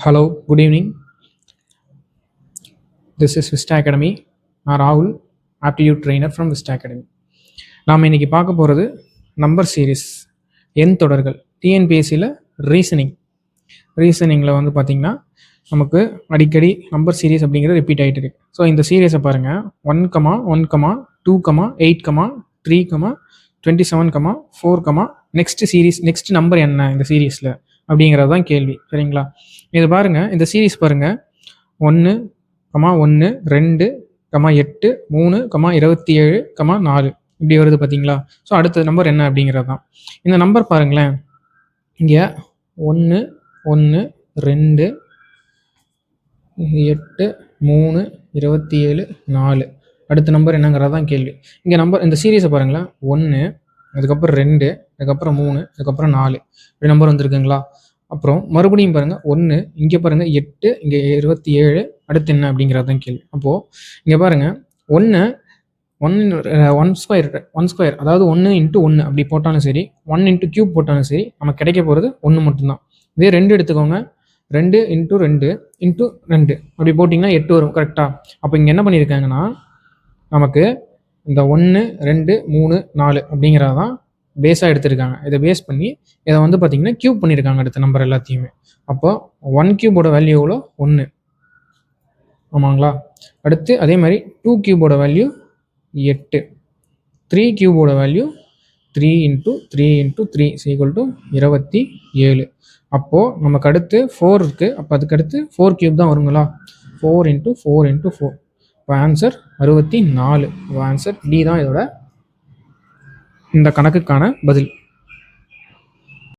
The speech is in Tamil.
Hello, good evening. This is Vista Academy. நான் ராகுல், aptitude trainer from Vista academy. நாம் இன்றைக்கி பார்க்க போகிறது நம்பர் சீரீஸ், எண் தொடர்கள். டிஎன்பிஎஸ்சியில் ரீசனிங்கில் வந்து பார்த்திங்கன்னா நமக்கு அடிக்கடி நம்பர் சீரீஸ் அப்படிங்கிறது ரிப்பீட் ஆகிட்டு இருக்கு. ஸோ இந்த சீரீஸை பாருங்கள், 1, 2, 8, 3, 27, 4, நெக்ஸ்ட் நம்பர் என்ன இந்த சீரீஸில் அப்படிங்கிறது தான் கேள்வி. சரிங்களா? இது பாருங்கள், இந்த சீரீஸ் பாருங்கள், 1, 1, 2, 8, 3, 27, 4 இப்படி வருது பார்த்தீங்களா? ஸோ அடுத்த நம்பர் என்ன அப்படிங்கிறது தான் இந்த நம்பர். பாருங்களேன், இங்கே 1, 1, 2, 8, 3, 27, 4 அடுத்த நம்பர் என்னங்கிறது தான் கேள்வி. இங்கே நம்பர் இந்த சீரீஸை பாருங்களேன், 1, அதுக்கப்புறம் 2, அதுக்கப்புறம் 3, அதுக்கப்புறம் 4 இப்படி நம்பர் வந்துருக்குங்களா? அப்புறம் மறுபடியும் பாருங்கள், 1, இங்கே பாருங்கள் 8, இங்கே 27, அடுத்து என்ன அப்படிங்கிறது தான் கேள்வி. அப்போது இங்கே பாருங்கள், 1 ஸ்கொயர் அதாவது 1 × 1 அப்படி போட்டாலும் சரி, 1 × கியூப் போட்டாலும் சரி, நமக்கு கிடைக்க போகிறது 1 மட்டும்தான். இதே 2 எடுத்துக்கோங்க, 2 × 2 × 2 அப்படி போட்டிங்கன்னா 8 வரும். கரெக்டாக? அப்போ இங்கே என்ன பண்ணியிருக்காங்கன்னா, நமக்கு இந்த 1, 2, 3, 4 அப்படிங்கிறது தான் பேஸாக எடுத்திருக்காங்க. இதை பேஸ் பண்ணி இதை வந்து பார்த்திங்கன்னா கியூப் பண்ணியிருக்காங்க அடுத்த நம்பர் எல்லாத்தையுமே. அப்போ 1 கியூபோட வேல்யூ எவ்வளோ? 1. ஆமாங்களா? அடுத்து அதே மாதிரி 2 கியூபோட வேல்யூ 8, 3 கியூபோட வேல்யூ 3 × 3 × 3 27. அப்போது நமக்கு அடுத்து 4 இருக்குது. அப்போ அதுக்கு அடுத்து 4 கியூப் தான் வருங்களா? 4 × 4 × 4. இப்போ ஆன்சர் 64. ஆன்சர் டி தான் இதோட இந்த கணக்குக்கான பதில்.